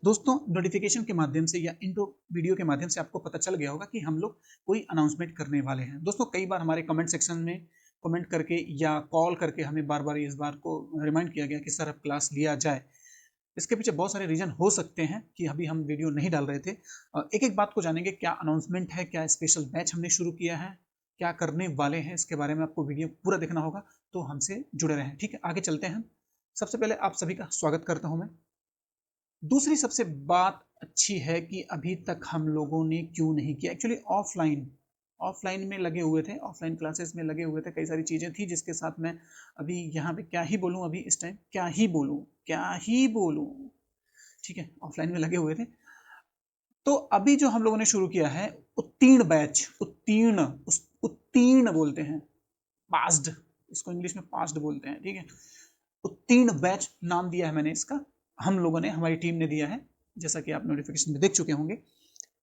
दोस्तों नोटिफिकेशन के माध्यम से या इंट्रो वीडियो के माध्यम से आपको पता चल गया होगा कि हम लोग कोई अनाउंसमेंट करने वाले हैं। दोस्तों कई बार हमारे कमेंट सेक्शन में कमेंट करके या कॉल करके हमें बार बार इस बार को रिमाइंड किया गया कि सर अब क्लास लिया जाए। इसके पीछे बहुत सारे रीजन हो सकते हैं कि अभी हम वीडियो नहीं डाल रहे थे। एक एक बात को जानेंगे, क्या अनाउंसमेंट है, क्या स्पेशल बैच हमने शुरू किया है, क्या करने वाले हैं, इसके बारे में आपको वीडियो पूरा देखना होगा, तो हमसे जुड़े रहें। ठीक है, आगे चलते हैं। सबसे पहले आप सभी का स्वागत करता हूं मैं। दूसरी सबसे बात अच्छी है कि अभी तक हम लोगों ने क्यों नहीं किया। एक्चुअली ऑफलाइन में लगे हुए थे, ऑफलाइन क्लासेस में लगे हुए थे, कई सारी चीज़ें थी जिसके साथ मैं अभी यहाँ पे क्या ही बोलूँ, अभी इस टाइम क्या ही बोलूँ। ठीक है, ऑफलाइन में लगे हुए थे। तो अभी जो हम लोगों ने शुरू किया है उत्तीर्ण बैच, उत्तीर्ण बोलते हैं, पास्ड, इसको इंग्लिश में पास्ड बोलते हैं। ठीक है, उत्तीर्ण बैच नाम दिया है मैंने इसका, हम लोगों ने, हमारी टीम ने दिया है, जैसा कि आप नोटिफिकेशन में देख चुके होंगे।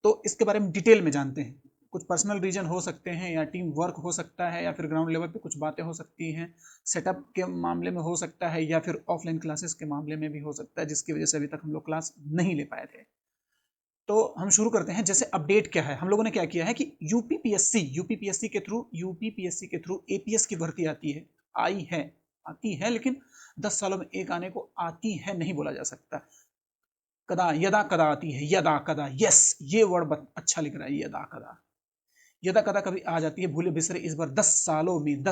तो इसके बारे में डिटेल में जानते हैं। कुछ पर्सनल रीजन हो सकते हैं, या टीम वर्क हो सकता है, या फिर ग्राउंड लेवल पे कुछ बातें हो सकती हैं, सेटअप के मामले में हो सकता है, या फिर ऑफलाइन क्लासेस के मामले में भी हो सकता है, जिसकी वजह से अभी तक हम लोग क्लास नहीं ले पाए थे। तो हम शुरू करते हैं। जैसे अपडेट क्या है, हम लोगों ने क्या किया है कि यूपीपीएससी के थ्रू एपीएस की भर्ती आती है, लेकिन 10 सालों में एक आने को आती है नहीं बोला जा सकता। यदा कदा आती है, यदा कदा, यस, ये वर्ड अच्छा लिख रहा है, यदा कदा कभी आ जाती है, भूले बिसरे इस बार 10 सालों में,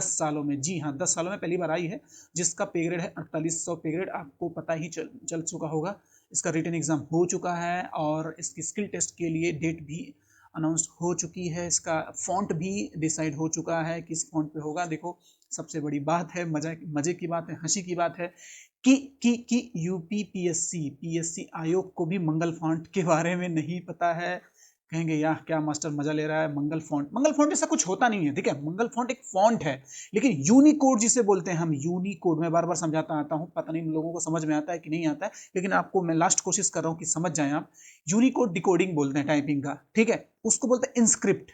जी हाँ 10 सालों में पहली बार आई है, जिसका पे ग्रेड है 4800 पे ग्रेड। आपको पता ही चल चुका होगा। इसका रिटन एग्जाम हो चुका है और इसकी स्किल टेस्ट के लिए डेट भी अनाउंस हो चुकी है। इसका फॉन्ट भी डिसाइड हो चुका है किस फॉन्ट पे होगा। देखो, सबसे बड़ी बात है, मजे की बात है, हंसी की बात है कि पीएससी आयोग को भी मंगल फॉन्ट के बारे में नहीं पता है। कहेंगे यार क्या मास्टर मजा ले रहा है, मंगल फॉन्ट ऐसा कुछ होता नहीं है। ठीक है, मंगल फॉन्ट एक फॉन्ट है, लेकिन यूनिकोड जिसे बोलते हैं हम, यूनिकोड, मैं बार बार समझाता आता हूँ, पता नहीं लोगों को समझ में आता है कि नहीं आता है, लेकिन आपको मैं लास्ट कोशिश कर रहा हूँ कि समझ जाएं आप। यूनिकोड डिकोडिंग बोलते हैं टाइपिंग का, ठीक है, उसको बोलते हैं इंस्क्रिप्ट,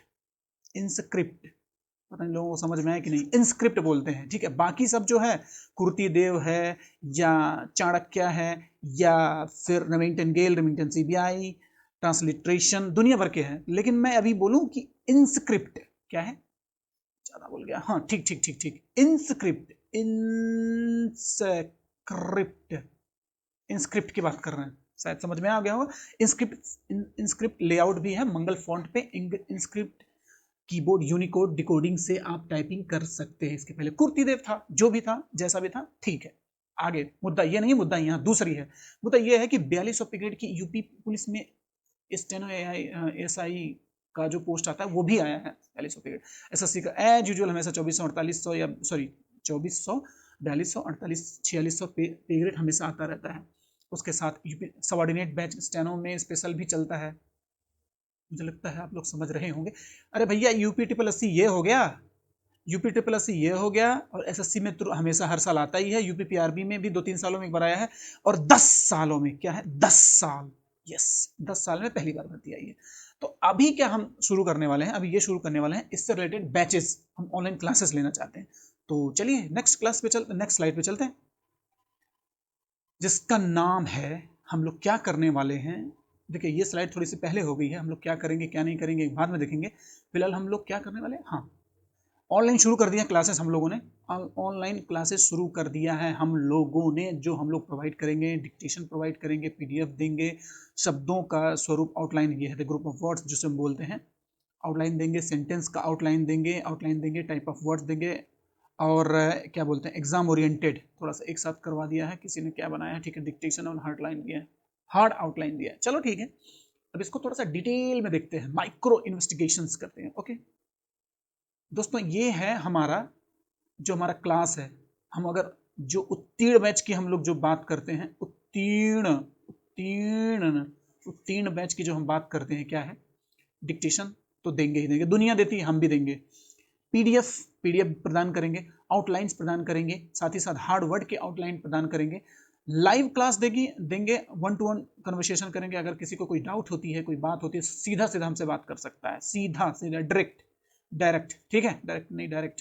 पता नहीं लोगों को समझ में आया कि नहीं, इंस्क्रिप्ट बोलते हैं। ठीक है, बाकी सब जो है, कुर्ती देव है, या चाणक्य है, या फिर रेमिंगटन सीबीआई, ट्रांसलिट्रेशन, दुनिया भर के हैं, लेकिन मैं अभी बोलूं कि इंस्क्रिप्ट क्या है, ज्यादा बोल गया, हाँ ठीक, इंस्क्रिप्ट की बात कर रहे हैं, शायद समझ में आ गया होगा। इंस्क्रिप्ट लेआउट भी है मंगल फॉन्ट पे। इंस्क्रिप्ट कीबोर्ड यूनिकोड डिकोडिंग से आप टाइपिंग कर सकते हैं। इसके पहले कुर्तीदेव था, जो भी था, जैसा भी था, ठीक है। आगे मुद्दा ये नहीं, मुद्दा यहाँ दूसरी है। मुद्दा ये है कि 4200 ब्रिगेड की यूपी पुलिस में स्टेनो एसआई का जो पोस्ट आता है वो भी आया है 4200 ब्रिगेड। एसएससी का एज यूजुअल हमेशा 2400 या सॉरी 2400 4200 48 4600 पे ग्रेड हमेशा आता रहता है। उसके साथ यूपी सबऑर्डिनेट बैच स्टेनो में स्पेशल भी चलता है। मुझे लगता है आप लोग समझ रहे होंगे। अरे भैया यूपी 80 ये हो गया, ये हो गया, और एसएससी में तो हमेशा हर साल आता ही है, यूपी पीआरबी में भी 2-3 सालों में एक बार आया है, और 10 सालों में, क्या है, 10 साल, यस, 10 साल में पहली बार भर्ती आई है। तो अभी क्या हम शुरू करने वाले हैं, अभी ये शुरू करने वाले हैं इससे रिलेटेड बैचेस, हम ऑनलाइन क्लासेस लेना चाहते हैं। तो चलिए नेक्स्ट स्लाइड पे चलते हैं, जिसका नाम है हम लोग क्या करने वाले हैं। देखिए ये स्लाइड थोड़ी सी पहले हो गई है, हम लोग क्या करेंगे क्या नहीं करेंगे बाद में देखेंगे। फिलहाल हम लोग क्या करने वाले हैं, हाँ, ऑनलाइन शुरू कर दिया क्लासेस हम लोगों ने, ऑनलाइन क्लासेस शुरू कर दिया है हम लोगों ने। जो हम लोग प्रोवाइड करेंगे, डिक्टेशन प्रोवाइड करेंगे, पीडीएफ देंगे, शब्दों का स्वरूप आउटलाइन, ये है ग्रुप ऑफ वर्ड्स जिसे हम बोलते हैं, आउटलाइन देंगे, सेंटेंस का आउटलाइन देंगे, टाइप ऑफ वर्ड्स देंगे, और क्या बोलते हैं, एग्जाम ओरिएंटेड, थोड़ा सा एक साथ करवा दिया है, किसी ने क्या बनाया है, ठीक है, डिक्टेशन और हार्ड आउटलाइन दिया है। चलो ठीक है, अब इसको थोड़ा सा डिटेल में देखते हैं, माइक्रो इन्वेस्टिगेशंस करते हैं। ओके दोस्तों, ये है हमारा जो हमारा क्लास है। हम अगर जो उत्तीर्ण बैच की हम लोग जो बात करते हैं, उत्तीर्ण बैच की जो हम बात करते हैं, क्या है, डिक्टेशन तो देंगे ही देंगे, दुनिया देती है, हम भी देंगे, पीडीएफ प्रदान करेंगे, आउटलाइंस प्रदान करेंगे, साथ ही साथ हार्ड वर्ड के आउटलाइन प्रदान करेंगे, लाइव क्लास देंगे, 1-to-1 कन्वर्सेशन करेंगे। अगर किसी को कोई डाउट होती है, कोई बात होती है, सीधा हमसे बात कर सकता है, सीधा डायरेक्ट, ठीक है, डायरेक्ट नहीं, डायरेक्ट,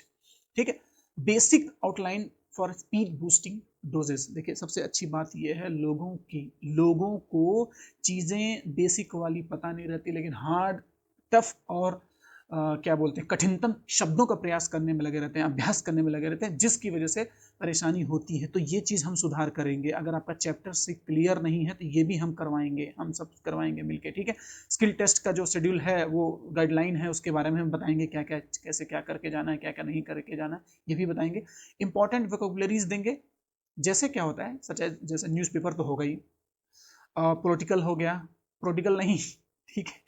ठीक है। Basic outline for speed boosting doses. देखिए सबसे अच्छी बात यह है लोगों को चीज़ें बेसिक वाली पता नहीं रहती, लेकिन हार्ड टफ और क्या बोलते हैं कठिनतम शब्दों का प्रयास करने में लगे रहते हैं, अभ्यास करने में लगे रहते हैं, जिसकी वजह से परेशानी होती है। तो ये चीज़ हम सुधार करेंगे। अगर आपका चैप्टर से क्लियर नहीं है तो ये भी हम करवाएंगे, हम सब करवाएंगे मिलके, ठीक है। स्किल टेस्ट का जो शेड्यूल है, वो गाइडलाइन है, उसके बारे में हम बताएंगे क्या क्या कैसे क्या करके जाना है, क्या क्या नहीं करके जाना है, ये भी बताएंगे। इंपॉर्टेंट वोकैबुलरीज देंगे, जैसे क्या होता है सच जैसे न्यूज़पेपर तो हो गई, पॉलिटिकल हो गया, पॉलिटिकल नहीं ठीक है,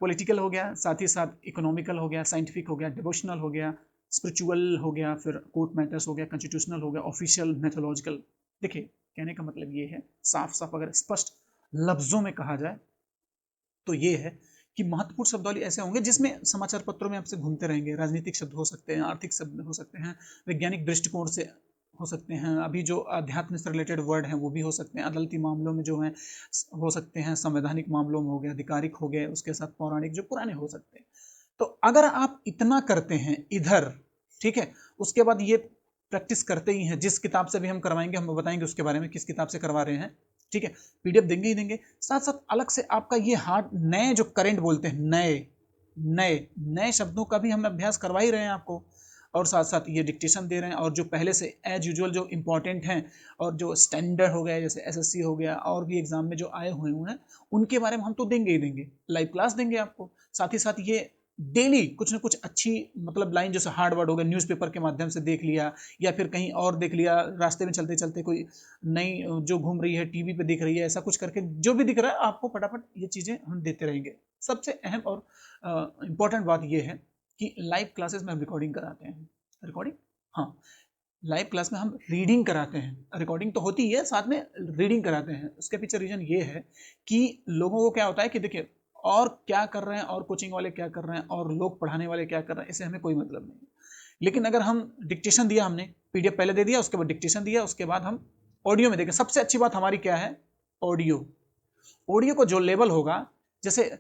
पॉलिटिकल हो गया, साथ ही साथ इकोनॉमिकल हो गया, साइंटिफिक हो गया, डिवोशनल हो गया, स्पिरिचुअल हो गया, फिर कोर्ट मैटर्स हो गया, कॉन्स्टिट्यूशनल हो गया, ऑफिशियल, मेथोलॉजिकल। देखिए कहने का मतलब ये है, साफ साफ अगर स्पष्ट लफ्जों में कहा जाए तो ये है कि महत्वपूर्ण शब्दावली ऐसे होंगे जिसमें समाचार पत्रों में आपसे घूमते रहेंगे। राजनीतिक शब्द हो सकते हैं, आर्थिक शब्द हो सकते हैं, वैज्ञानिक दृष्टिकोण से हो सकते हैं, अभी जो अध्यात्म से रिलेटेड वर्ड हैं वो भी हो सकते हैं, अदालती मामलों में जो हैं हो सकते हैं, संवैधानिक मामलों में हो गया, अधिकारिक हो गए, उसके साथ पौराणिक जो पुराने हो सकते हैं। तो अगर आप इतना करते हैं इधर, ठीक है, उसके बाद ये प्रैक्टिस करते ही हैं, जिस किताब से भी हम करवाएंगे हम बताएंगे उसके बारे में किस किताब से करवा रहे हैं, ठीक है, पीडीएफ देंगे ही देंगे। साथ साथ अलग से आपका ये हार्ड नए जो करेंट बोलते हैं, नए नए नए शब्दों का भी हम अभ्यास करवा ही रहे हैं आपको, और साथ साथ ये डिक्टेशन दे रहे हैं, और जो पहले से एज यूजुअल जो इंपॉर्टेंट हैं और जो स्टैंडर्ड हो गया, जैसे एसएससी हो गया और भी एग्जाम में जो आए हुए हैं, उनके बारे में हम तो देंगे ही देंगे, लाइव क्लास देंगे आपको। साथ ही साथ ये डेली कुछ ना कुछ अच्छी मतलब लाइन, जैसे हार्ड वर्ड हो गया, न्यूज़पेपर के माध्यम से देख लिया, या फिर कहीं और देख लिया, रास्ते में चलते चलते कोई नई जो घूम रही है टीवी पे दिख रही है, ऐसा कुछ करके जो भी दिख रहा है आपको फटाफट ये चीज़ें हम देते रहेंगे। सबसे अहम और इम्पॉर्टेंट बात ये है कि लाइव क्लासेस में हम रिकॉर्डिंग कराते हैं। रिकॉर्डिंग, हाँ, लाइव क्लास में हम रीडिंग कराते हैं। रिकॉर्डिंग तो होती है, साथ में रीडिंग कराते हैं। उसके पीछे रीजन ये है कि लोगों को क्या होता है कि देखिए और क्या कर रहे हैं, और कोचिंग वाले क्या कर रहे हैं, और लोग पढ़ाने वाले क्या कर रहे हैं, इससे हमें कोई मतलब नहीं। लेकिन अगर हम डिक्टेशन दिया, हमने पीडीएफ पहले दे दिया, उसके बाद डिक्टेशन दिया, उसके बाद हम ऑडियो में देखें। सबसे अच्छी बात हमारी क्या है, ऑडियो। ऑडियो को जो लेवल होगा, जैसे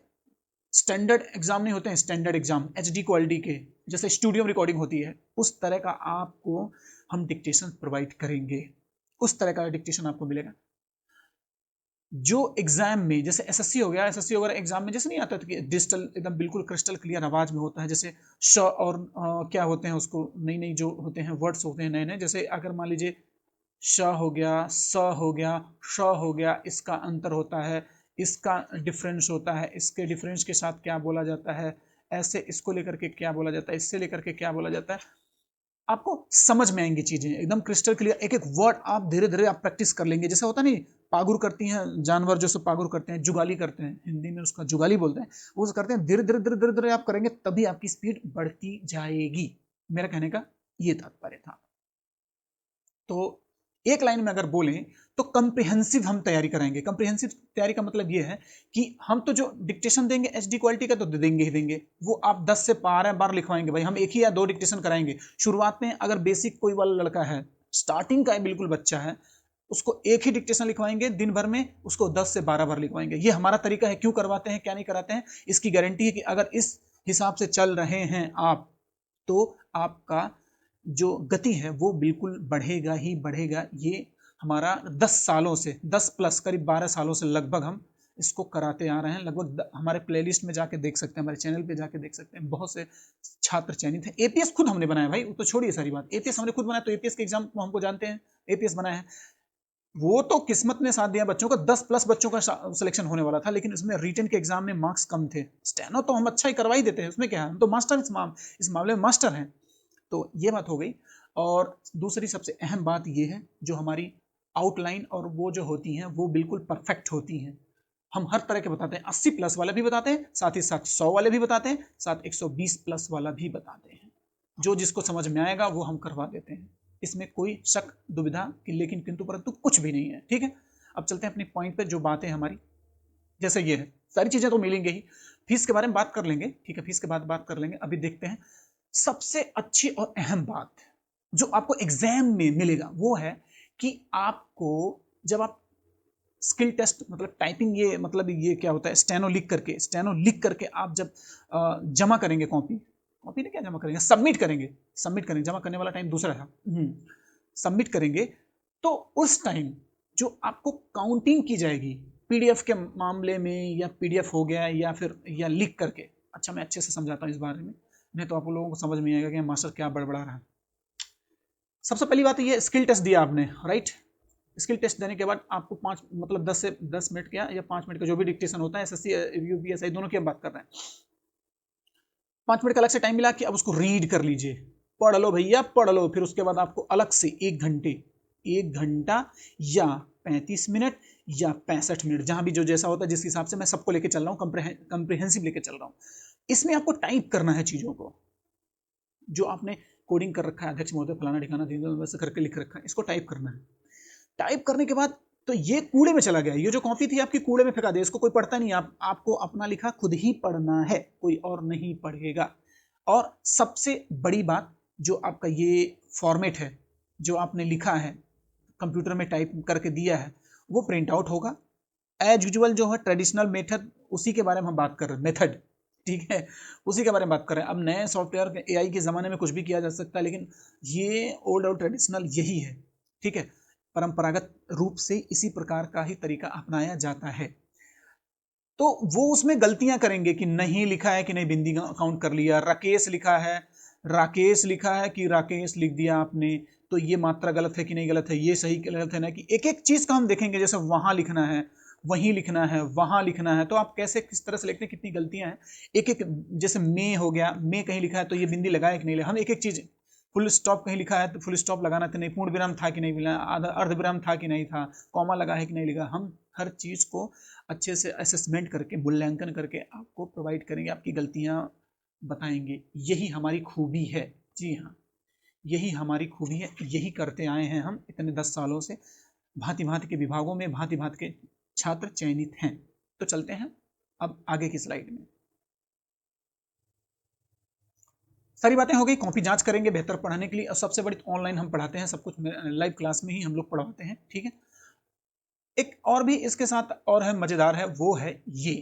स्टैंडर्ड एग्जाम नहीं होते हैं, स्टैंडर्ड एग्जाम एचडी क्वालिटी के, जैसे स्टूडियो रिकॉर्डिंग होती है, उस तरह का आपको हम डिक्टेशन प्रोवाइड करेंगे, उस तरह का डिक्टेशन आपको मिलेगा। जो एग्जाम में जैसे एसएससी हो गया, एसएससी वगैरह एग्जाम में जैसे नहीं आता था कि डिजिटल एकदम बिल्कुल क्रिस्टल क्लियर आवाज में होता है, जैसे श और क्या होते हैं उसको, नई नई जो होते हैं वर्ड्स होते हैं नए नए, जैसे अगर मान लीजिए श हो गया, स हो गया, श हो गया, इसका अंतर होता है, इसका डिफरेंस होता है, इसके डिफरेंस के साथ क्या बोला जाता है, ऐसे इसको लेकर के क्या बोला जाता है, इससे लेकर के क्या बोला जाता है, आपको समझ में आएंगी चीजें एकदम क्रिस्टल क्लियर। एक एक वर्ड आप धीरे धीरे आप प्रैक्टिस कर लेंगे। जैसे होता नहीं, पागुर करती हैं जानवर, जो सब पागुर करते हैं, जुगाली करते हैं, हिंदी में उसका जुगाली बोलते हैं, वो करते हैं, धीरे धीरे धीरे धीरे धीरे आप करेंगे तभी आपकी स्पीड बढ़ती जाएगी। मेरा कहने का ये तात्पर्य था। तो एक लाइन में अगर बोलें तो कंप्रिहेंसिव हम तैयारी कराएंगे। कंप्रिहेंसिव तैयारी का मतलब ये है कि हम तो जो डिक्टेशन देंगे एचडी क्वालिटी का तो देंगे ही देंगे, वो आप 10 से 12 बार लिखवाएंगे भाई, हम एक ही या 2 डिक्टेशन कराएंगे। शुरुआत में अगर बेसिक कोई वाला लड़का है, स्टार्टिंग का बिल्कुल बच्चा है, उसको एक ही डिक्टेशन लिखवाएंगे दिन भर में, उसको 10 से 12 बार लिखवाएंगे। ये हमारा तरीका है। क्यों करवाते हैं, क्या नहीं कराते हैं, इसकी गारंटी है कि अगर इस हिसाब से चल रहे हैं आप, तो आपका जो गति है वो बिल्कुल बढ़ेगा ही बढ़ेगा। ये हमारा 10 सालों से, 10 प्लस करीब 12 सालों से लगभग हम इसको कराते आ रहे हैं। लगभग हमारे प्लेलिस्ट में जाके देख सकते हैं, हमारे चैनल पे जाके देख सकते हैं, बहुत से छात्र चयनित हैं। एपीएस खुद हमने बनाया भाई, तो छोड़िए सारी बात, एपीएस हमने खुद बनाया, तो एपीएस के एग्जाम को हमको जानते हैं, एपीएस बनाया है। वो तो किस्मत ने साथ दिया बच्चों का, 10 प्लस बच्चों का सिलेक्शन होने वाला था, लेकिन इसमें रिटन के एग्जाम में मार्क्स कम थे। स्टेनो तो हम अच्छा ही करवा ही देते हैं, उसमें क्या है, हम तो मास्टर इस मामले में मास्टर हैं। तो ये बात हो गई। और दूसरी सबसे अहम बात ये है, जो हमारी आउटलाइन और वो जो होती हैं वो बिल्कुल परफेक्ट होती हैं। हम हर तरह के बताते हैं, 80 प्लस वाले भी बताते हैं, साथ ही साथ 100 वाले भी बताते हैं, साथ 120 प्लस वाला भी बताते हैं। जो जिसको समझ में आएगा वो हम करवा देते हैं, इसमें कोई शक दुविधा लेकिन किंतु परंतु कुछ भी नहीं है। ठीक है, अब चलते हैं अपनी पॉइंट पे। जो बातें हमारी जैसे ये है, सारी चीजें तो मिलेंगे ही, फीस के बारे में बात कर लेंगे, ठीक है, फीस के बाद बात कर लेंगे। अभी देखते हैं सबसे अच्छी और अहम बात जो आपको एग्जाम में मिलेगा, वो है कि आपको जब आप स्किल टेस्ट मतलब टाइपिंग, ये मतलब ये क्या होता है, स्टेनो लिख करके आप जब जमा करेंगे, कॉपी ने क्या जमा करेंगे, सबमिट करेंगे, जमा करने वाला टाइम दूसरा था। सबमिट करेंगे तो उस टाइम जो आपको काउंटिंग की जाएगी पीडीएफ के मामले में, या पीडीएफ हो गया या फिर या लिख करके, अच्छा मैं अच्छे से समझाता हूँ इस बारे में, नहीं तो आप लोगों को समझ में आएगा कि मास्टर क्या बड़बड़ा रहा है। सबसे पहली बात ये स्किल टेस्ट दिया आपने, राइट। स्किल टेस्ट देने के बाद आपको 5 मतलब 10 मिनट का या 5 मिनट का जो भी डिक्टेशन होता है, एसएससी यूपीएससी दोनों की हम बात कर रहे हैं, 5 मिनट का अलग से टाइम मिला कि अब उसको रीड कर लीजिए, पढ़ लो भैया पढ़ लो। फिर उसके बाद आपको अलग से 1 घंटा या 35 मिनट या 65 मिनट, जहां भी जो जैसा होता है, जिस हिसाब से मैं सबको लेके चल रहा हूँ, कंप्रिहेंसिव लेके चल रहा हूँ, इसमें आपको टाइप करना है चीजों को जो आपने कोडिंग कर रखा है, अध्यक्ष महोदय फलाना ठिकाना वैसे करके लिख रखा है, इसको टाइप करना है। टाइप करने के बाद तो ये कूड़े में चला गया, ये जो कॉपी थी आपकी कूड़े में फेंका दे, इसको कोई पढ़ता नहीं, आपको अपना लिखा खुद ही पढ़ना है, कोई और नहीं पढ़ेगा। और सबसे बड़ी बात, जो आपका ये फॉर्मेट है जो आपने लिखा है कंप्यूटर में टाइप करके दिया है, वो प्रिंट आउट होगा एज यूजुअल, जो है ट्रेडिशनल मेथड, उसी के बारे में हम बात कर रहे हैं, मेथड, ठीक है, उसी के बारे में बात कर रहे हैं। अब नए सॉफ्टवेयर एआई के ज़माने में कुछ भी किया जा सकता है, लेकिन ये ओल्ड और ट्रेडिशनल यही है, ठीक है, परंपरागत रूप से इसी प्रकार का ही तरीका अपनाया जाता है। तो वो उसमें गलतियां करेंगे कि नहीं लिखा है कि नहीं, बिंदी काउंट कर लिया, राकेश लिखा है, राकेश लिखा है कि राकेश लिख दिया आपने, तो ये मात्रा गलत है कि नहीं गलत है, ये सही गलत है ना, कि एक एक चीज का हम देखेंगे, जैसे वहां लिखना है, वहीं लिखना है, वहां लिखना है, तो आप कैसे किस तरह से लिखते हैं, कितनी गलतियां हैं, एक एक, जैसे मे हो गया, मे कहीं लिखा है तो ये बिंदी लगाया कि नहीं लगा, हम एक एक चीज, फुल स्टॉप कहीं लिखा है तो फुल स्टॉप लगाना कि नहीं, पूर्ण विराम था कि नहीं मिला, अर्ध विराम था कि नहीं था, कॉमा लगा है कि नहीं लगा, हम हर चीज को अच्छे से असेसमेंट करके, मूल्यांकन करके आपको प्रोवाइड करेंगे, आपकी गलतियां बताएंगे। यही हमारी खूबी है, जी हाँ, यही हमारी खूबी है, यही करते आए हैं हम इतने 10 सालों से, भांति भांति के विभागों में भांति भांति के छात्र चयनित हैं। तो चलते हैं अब आगे की स्लाइड में। सारी बातें हो गई, कॉपी जांच करेंगे बेहतर पढ़ाने के लिए, और सबसे बड़ी ऑनलाइन हम पढ़ाते हैं, सब कुछ लाइव क्लास में ही हम लोग पढ़ाते हैं, ठीक है। एक और भी इसके साथ और है मजेदार है, वो है ये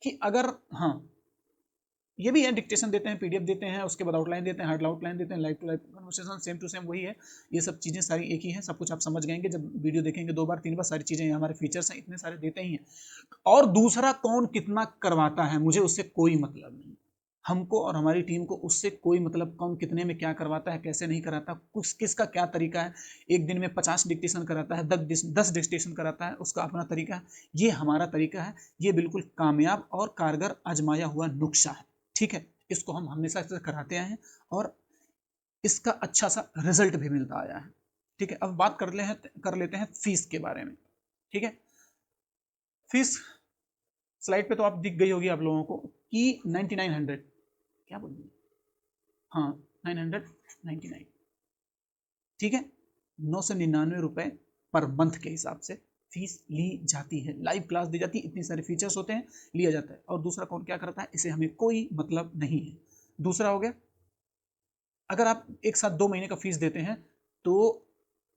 कि अगर, हाँ, ये भी है, डिक्टेशन देते हैं, पीडीएफ देते हैं, उसके बाद आउटलाइन देते हैं, हार्ड आउटलाइन देते हैं, live to live conversation same to same वही है, ये सब चीज़ें सारी एक ही है, सब कुछ आप समझ गएंगे जब वीडियो देखेंगे 2 बार 3 बार, सारी चीज़ें हमारे फीचर्स हैं, इतने सारे देते ही हैं। और दूसरा, कौन कितना करवाता है मुझे उससे कोई मतलब नहीं, हमको और हमारी टीम को उससे कोई मतलब, कौन कितने में क्या करवाता है, कैसे नहीं कराता, कुछ किसका क्या तरीका है, एक दिन में 50 डिक्टेशन कराता है, 10 डिक्टेशन कराता है, उसका अपना तरीका है, ये हमारा तरीका है, ये बिल्कुल कामयाब और कारगर आजमाया हुआ नुस्खा है, ठीक है, इसको हम हमेशा से कराते आए हैं और इसका अच्छा सा रिजल्ट भी मिलता आया है, ठीक है। अब बात कर लेते हैं फीस के बारे में, ठीक है। फीस स्लाइड पे तो आप दिख गई होगी आप लोगों को कि 9900, क्या बोलिए, हाँ 999, ठीक है, 999 रुपए पर मंथ के हिसाब से फीस ली जाती है, लाइव क्लास दी जाती है, इतने सारे फीचर्स होते हैं, लिया जाता है। और दूसरा, कौन क्या करता है, इसे हमें कोई मतलब नहीं है। दूसरा हो गया, अगर आप एक साथ 2 महीने का फीस देते हैं तो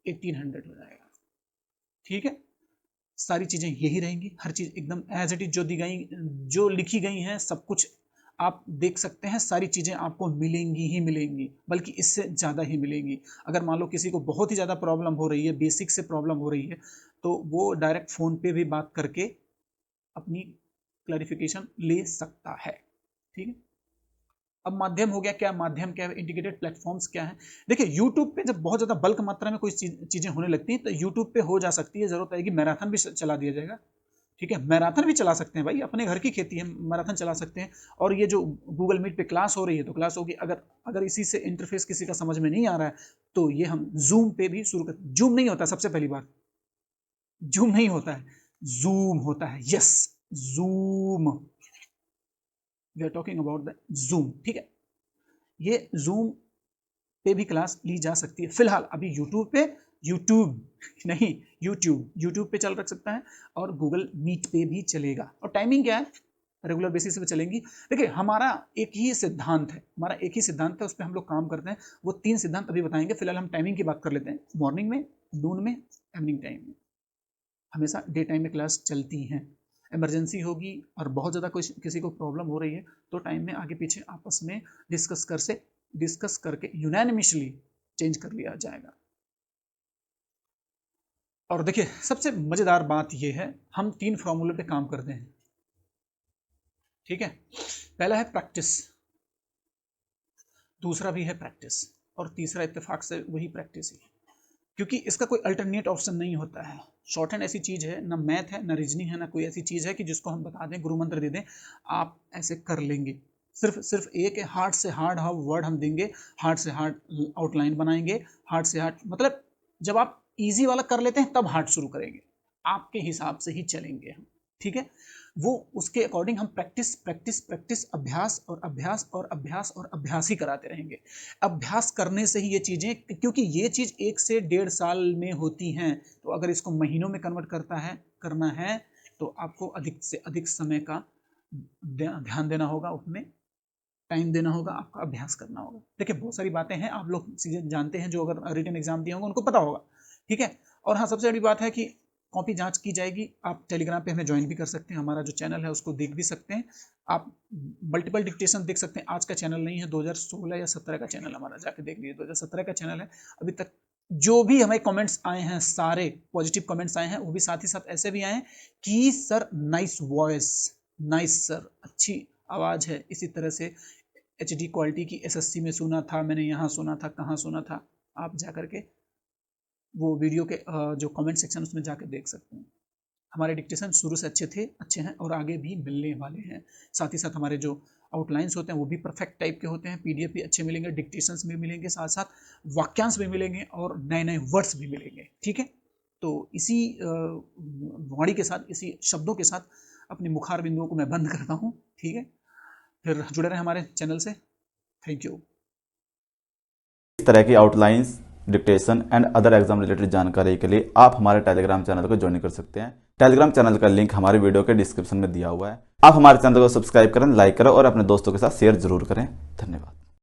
1800 हो जाएगा, ठीक है। सारी चीजें यही रहेंगी, हर चीज एकदम एज इट इज, जो दी गई, जो लिखी गई हैं, सब कुछ आप देख सकते हैं, सारी चीजें आपको मिलेंगी ही मिलेंगी, बल्कि इससे ज्यादा ही मिलेंगी। अगर मान लो किसी को बहुत ही ज्यादा प्रॉब्लम हो रही है, बेसिक से प्रॉब्लम हो रही है, तो वो डायरेक्ट फोन पे भी बात करके अपनी क्लैरिफिकेशन ले सकता है, ठीक है। अब माध्यम हो गया, क्या माध्यम, क्या इंटीग्रेटेड प्लेटफॉर्म्स क्या है। देखिए यूट्यूब पे जब बहुत ज़्यादा बल्क मात्रा में कोई चीज़ें होने लगती हैं तो यूट्यूब पे हो जा सकती है, ज़रूरत आएगी मैराथन भी चला दिया जाएगा, ठीक है, मैराथन भी चला सकते हैं भाई, अपने घर की खेती है, मैराथन चला सकते हैं। और ये जो गूगल मीट पे क्लास हो रही है तो क्लास होगी, अगर अगर इसी से इंटरफेस किसी का समझ में नहीं आ रहा है तो ये हम जूम पे भी शुरू कर, जूम नहीं होता, सबसे पहली बात, जूम नहीं होता है, जूम होता है, yes, Zoom, we are talking about the Zoom, ठीक है। ये जूम पे भी क्लास ली जा सकती है, फिलहाल अभी यूट्यूब पे, यूट्यूब नहीं, यूट्यूब पे चल रख सकता है, और गूगल मीट पे भी चलेगा। और टाइमिंग क्या है, रेगुलर बेसिस पे चलेंगी। देखिए हमारा एक ही सिद्धांत है, उस पर हम लोग काम करते हैं, वो 3 सिद्धांत अभी बताएंगे, फिलहाल हम टाइमिंग की बात कर लेते हैं। मॉर्निंग में, नून में, इवनिंग टाइम में, हमेशा डे टाइम में क्लास चलती हैं। इमरजेंसी होगी और बहुत ज़्यादा किसी को प्रॉब्लम हो रही है तो टाइम में आगे पीछे आपस में डिस्कस करके यूनानिमसली चेंज कर लिया जाएगा। और देखिए सबसे मजेदार बात यह है, हम 3 फॉर्मूले पे काम करते हैं, ठीक है। पहला है प्रैक्टिस, दूसरा भी है प्रैक्टिस, और तीसरा इत्तेफाक से वही प्रैक्टिस ही है, क्योंकि इसका कोई अल्टरनेट ऑप्शन नहीं होता है। शॉर्ट हैंड ऐसी चीज़ है, ना मैथ है, ना रीजनिंग है, ना कोई ऐसी चीज़ है कि जिसको हम बता दें, गुरु मंत्र दे दें, आप ऐसे कर लेंगे। सिर्फ एक है, हार्ड से हार्ड वर्ड हम देंगे, हार्ड से हार्ड आउटलाइन बनाएंगे, हार्ड से हार्ड, मतलब जब आप इजी वाला कर लेते हैं तब हार्ड शुरू करेंगे, आपके हिसाब से ही चलेंगे हम, ठीक है। वो उसके अकॉर्डिंग हम प्रैक्टिस प्रैक्टिस प्रैक्टिस, अभ्यास और अभ्यास और अभ्यास और अभ्यास ही कराते रहेंगे। अभ्यास करने से ही ये चीज़ें, क्योंकि ये चीज़ 1 से 1.5 साल में होती हैं, तो अगर इसको महीनों में कन्वर्ट करना है तो आपको अधिक से अधिक समय का ध्यान देना होगा, उसमें टाइम देना होगा, आपका अभ्यास करना होगा। देखिए बहुत सारी बातें हैं, आप लोग चीज़ें जानते हैं, जो अगर रिटन एग्जाम दिए होंगे उनको पता होगा, ठीक है। और हाँ, सबसे बड़ी बात है कि कॉपी जांच की जाएगी। आप टेलीग्राम पे हमें ज्वाइन भी कर सकते हैं, हमारा जो चैनल है उसको देख भी सकते हैं, आप मल्टीपल डिक्टेशन देख सकते हैं। आज का चैनल नहीं है, 2016 या 17 का चैनल हमारा, जाके देख लीजिए, 2017 का चैनल है। अभी तक जो भी हमें कमेंट्स आए हैं, सारे पॉजिटिव कमेंट्स आए हैं, वो भी साथ ही साथ ऐसे भी आए हैं कि sir nice voice, nice sir, अच्छी आवाज़ है, इसी तरह से HD क्वालिटी की SSC में सुना था मैंने, यहाँ सुना था, कहाँ सुना था, आप जा करके वो वीडियो के जो कमेंट सेक्शन उसमें जाकर देख सकते हैं। हमारे डिक्टेशन शुरू से अच्छे हैं और आगे भी मिलने वाले हैं। साथ ही साथ हमारे जो आउटलाइंस होते हैं वो भी परफेक्ट टाइप के होते हैं, PDF भी अच्छे मिलेंगे, डिक्टेशंस भी मिलेंगे, साथ साथ वाक्यांश भी मिलेंगे और नए नए वर्ड्स भी मिलेंगे, ठीक है। तो इसी वाणी के साथ, इसी शब्दों के साथ अपनी मुखार बिंदुओं को मैं बंद करता हूँ, ठीक है। फिर जुड़े रहें हमारे चैनल से, थैंक यू। इस तरह की outlines, dictation and other exam related जानकारी के लिए आप हमारे टेलीग्राम चैनल को ज्वाइन कर सकते हैं। टेलीग्राम चैनल का लिंक हमारे वीडियो के डिस्क्रिप्शन में दिया हुआ है। आप हमारे चैनल को सब्सक्राइब करें, लाइक करें और अपने दोस्तों के साथ शेयर जरूर करें। धन्यवाद।